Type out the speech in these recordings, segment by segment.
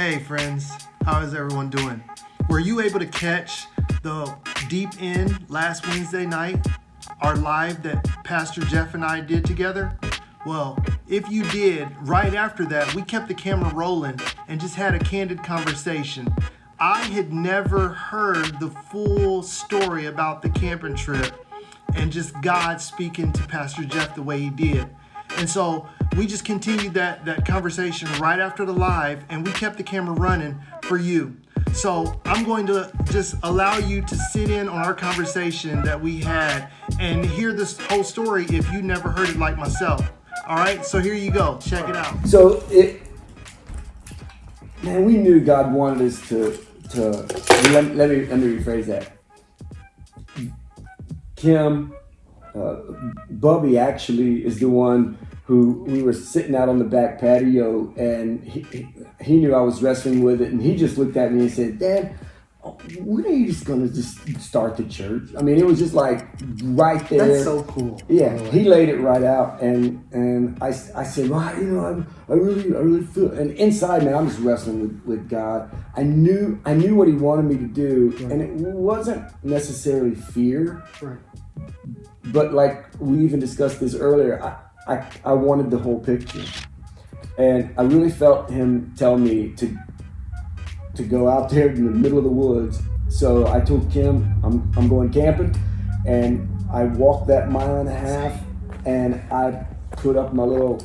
Hey friends, how is everyone doing? Were you able to catch the Deep End last Wednesday night, our live that Pastor Jeff and I did together? Well, if you did, right after that, we kept the camera rolling and just had a candid conversation. I had never heard the full story about the camping trip and just God speaking to Pastor Jeff the way he did. And so we just continued that conversation right after the live, and we kept the camera running for you. So I'm going to just allow you to sit in on our conversation that we had and hear this whole story if you never heard it like myself. All right, so here you go. Check it out. So we knew God wanted us to let me rephrase that. Kim, Bubby actually is the one who we were sitting out on the back patio, and he knew I was wrestling with it, and he just looked at me and said, "Dad, when are you just gonna start the church?" I mean, it was just like right there. That's so cool. Yeah, he laid it right out, and I said, "Well, I really feel." And inside, man, I'm just wrestling with God. I knew what He wanted me to do, right. And it wasn't necessarily fear, right. But like we even discussed this earlier, I wanted the whole picture, and I really felt Him tell me to go out there in the middle of the woods. So I told Kim, I'm going camping, and I walked that 1.5 miles, and I put up my little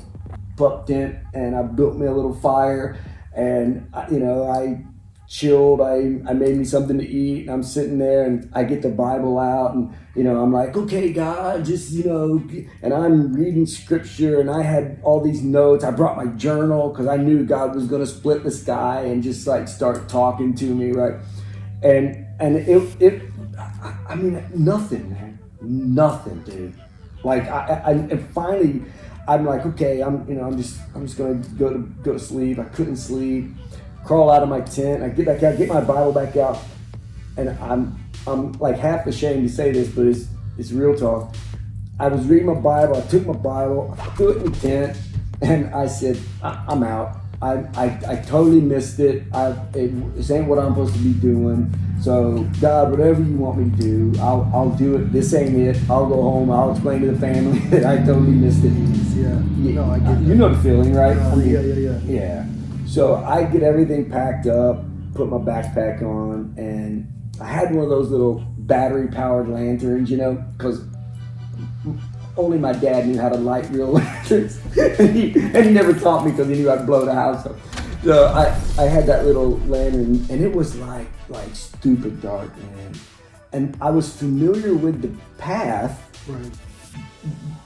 pup tent, and I built me a little fire, and I chilled. I made me something to eat, and I'm sitting there, and I get the Bible out, and I'm like, okay, God, just and I'm reading scripture, and I had all these notes. I brought my journal because I knew God was going to split the sky and just like start talking to me, right? And I mean, nothing, man, nothing, dude. Like and finally, I'm like, okay, I'm just gonna go to sleep. I couldn't sleep. Crawl out of my tent. I get back out, get my Bible back out, and I'm like half ashamed to say this, but it's real talk. I was reading my Bible. I took my Bible, I threw it in the tent, and I said, I'm out. I totally missed it. This ain't what I'm supposed to be doing. So God, whatever you want me to do, I'll do it. This ain't it. I'll go home. I'll explain to the family that I totally missed it. Yeah. No, I get that. You know the feeling, right? Yeah. So I get everything packed up, put my backpack on, and I had one of those little battery-powered lanterns, because only my dad knew how to light real lanterns, and he never taught me because he knew I'd blow the house up. So I had that little lantern, and it was like stupid dark, man. And I was familiar with the path. Right.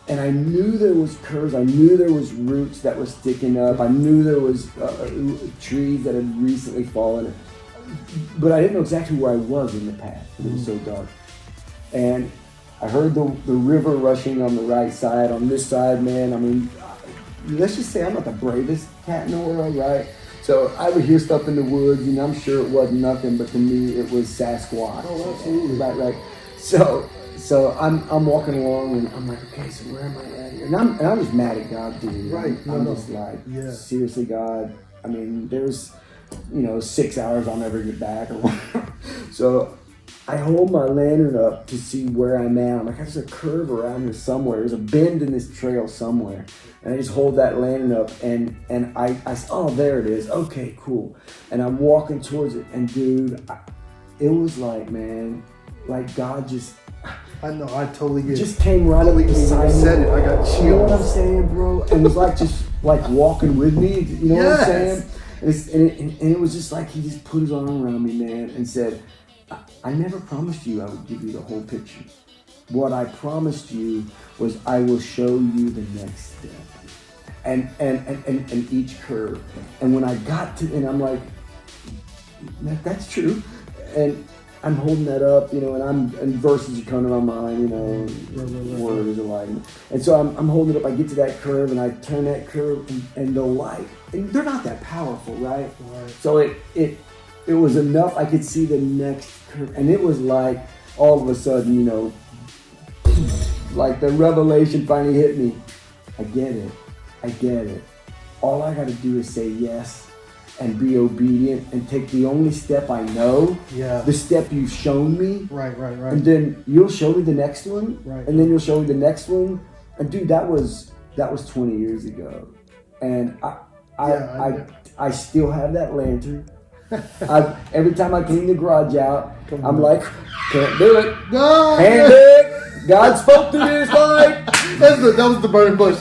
And I knew there was curves. I knew there was roots that were sticking up. I knew there was trees that had recently fallen. But I didn't know exactly where I was in the path. It was so dark. And I heard the river rushing on the right side. On this side, man, I mean, let's just say I'm not the bravest cat in the world, right? So I would hear stuff in the woods, and I'm sure it wasn't nothing, but to me it was Sasquatch. Oh, absolutely. Right. So I'm walking along, and I'm like, okay, so where am I at here? And I'm just mad at God, dude. Right. I'm just like, seriously, God. I mean, there's 6 hours I'll never get back or whatever. So I hold my lantern up to see where I'm at. I'm like, there's a curve around here somewhere. There's a bend in this trail somewhere. And I just hold that lantern up, and I oh, there it is. Okay, cool. And I'm walking towards it, and dude, it was like, man, like God just... I know, I totally get it. Just came right up beside me. You said it, I got chills. You know what I'm saying, bro? And it was like just like walking with me. You know what I'm saying? And it was just like He just put His arm around me, man, and said, I never promised you I would give you the whole picture. What I promised you was I will show you the next step. And each curve. And when I got to, and I'm like, that's true. And I'm holding that up, and verses are coming to my mind, words are like, and so I'm holding it up. I get to that curve, and I turn that curve, and the light, and they're not that powerful, right? So it was enough. I could see the next curve, and it was like all of a sudden, like the revelation finally hit me. I get it. All I got to do is say yes, and be obedient and take the only step I know, Yeah. the step you've shown me, Right. and then you'll show me the next one, Right. and then you'll show me the next one. And dude, that was 20 years ago, and I still have that lantern. Every time I clean the garage out, I'm like, can't do it. No. Can't do it. God spoke to this light. That was the burning bush.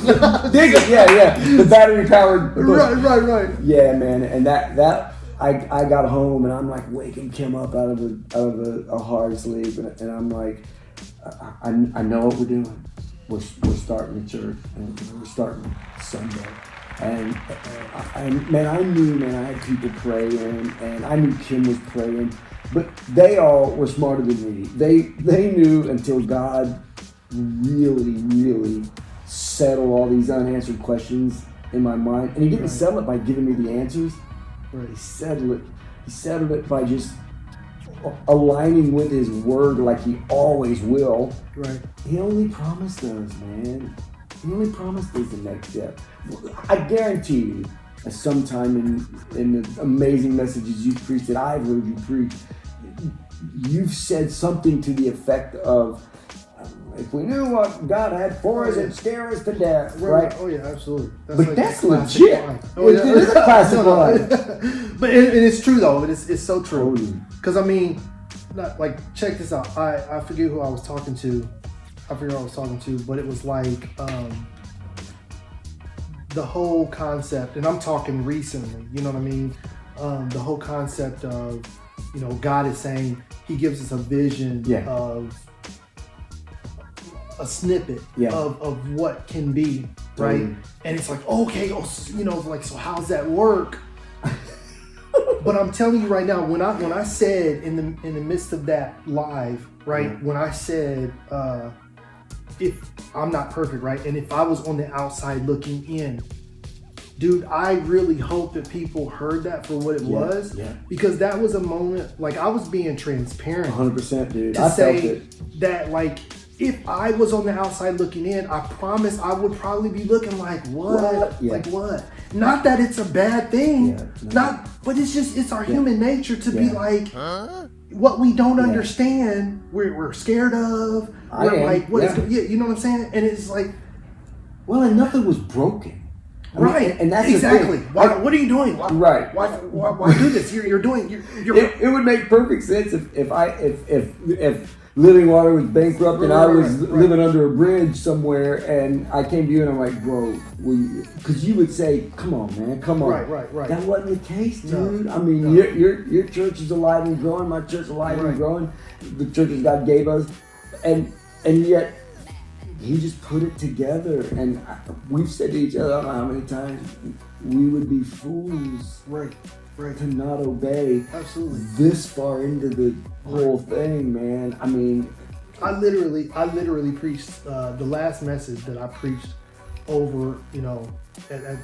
Dig it, yeah. The battery powered. Right. Yeah, man, and that I got home and I'm like waking Kim up out of a hard sleep, and I'm like, I know what we're doing. We're starting the church, and we're starting Sunday. And man, I knew, I had people praying, and I knew Kim was praying, but they all were smarter than me. They knew until God really settled all these unanswered questions in my mind. And he didn't settle it by giving me the answers. Right. He settled it by just aligning with his word like he always will. Right. He only promised us, man. He only promised us the next step. I guarantee you, at some time in the amazing messages you've preached that I've heard you preach, you've said something to the effect of, if we knew what God had for us, it'd scare us to death, right? Oh yeah, absolutely. That's legit. Oh, yeah. It is a classic line. But it's true though. It's so true. Totally. Because I mean, like, check this out. I forget who I was talking to. But it was like the whole concept, and I'm talking recently. You know what I mean? The whole concept of, God is saying He gives us a vision of a snippet of what can be, right? Totally. And it's like, okay, like, so how's that work? But I'm telling you right now, when I said in the midst of that live, right, when I said, if I'm not perfect, right, and if I was on the outside looking in, dude, I really hope that people heard that for what it was, because that was a moment, like, I was being transparent. 100%, dude. To I say felt it. that, like, if I was on the outside looking in, I promise I would probably be looking like, what? Yeah. Like, what? Not that it's a bad thing. Yeah, But it's our human nature to be like, what we don't understand, we're scared of. We're like, what is, you know what I'm saying? And it's like, well, and nothing was broken. Right, and that's exactly. The thing. What are you doing? Why do this? You're doing. It would make perfect sense if Living Water was bankrupt and I was living under a bridge somewhere, and I came to you and I'm like, bro, because you would say, come on, man, come on. Right. That wasn't the case, dude. No. I mean, your church is alive and growing. My church is alive and growing. The churches God gave us, and yet He just put it together. And we've said to each other, I don't know how many times, we would be fools, Right. to not obey. Absolutely. This far into the whole thing, man. I mean, I literally preached the last message that I preached over, at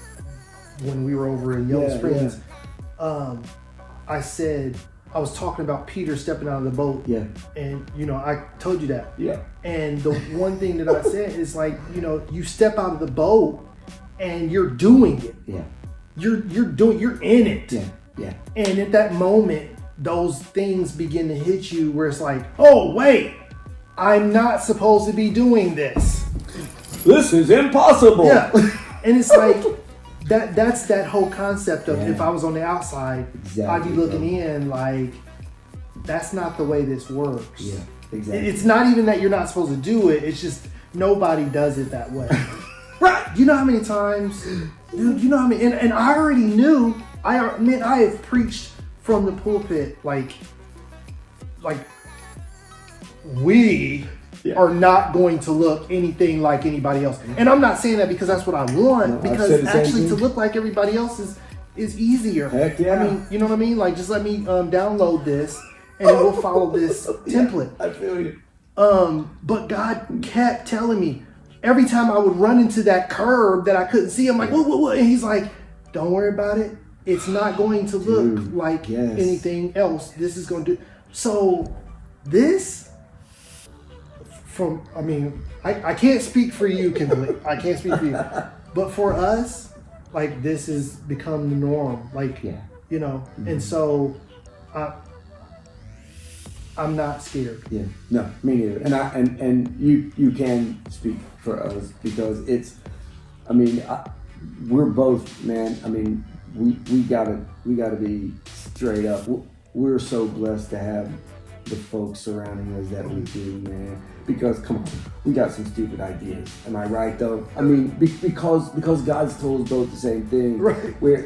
when we were over in Yellow Springs. I said, I was talking about Peter stepping out of the boat. Yeah. And, I told you that. Yeah. And the one thing that I said is like, you step out of the boat and you're doing it. Yeah. You're in it. Yeah. And at that moment, those things begin to hit you where it's like, oh, wait, I'm not supposed to be doing this. This is impossible. Yeah. And it's like, that's that whole concept of if I was on the outside, I'd be looking in like, that's not the way this works. Yeah, exactly. It's not even that you're not supposed to do it. It's just nobody does it that way. Right. You know how many times, dude, you know how many, and I already knew, I have preached from the pulpit, like we are not going to look anything like anybody else. And I'm not saying that because that's what I want, because actually to look like everybody else is easier. Heck yeah. I mean, you know what I mean? Like, just let me download this and then we'll follow this template. I feel you. But God kept telling me, every time I would run into that curb that I couldn't see, I'm like, what? And He's like, don't worry about it. It's not going to look like anything else. This is going to do. So this, I can't speak for you, Kimberly. I can't speak for you. But for us, like, this has become the norm. Like, you know. And so I'm not scared. Yeah, no, me neither. And you can speak for us because it's, I mean, we're both, man. I mean, we gotta be straight up. We're so blessed to have the folks surrounding us that we do, man. Because come on, we got some stupid ideas. Am I right though? I mean, because God's told us both the same thing. Right. We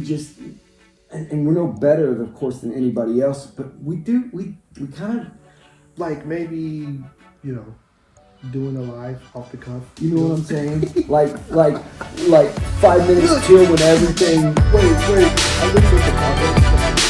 just. And we're no better, of course, than anybody else, but we kind of Like maybe, you know, doing a live off the cuff. you know what I'm saying? like 5 minutes till when everything. Wait, I looked at the comments.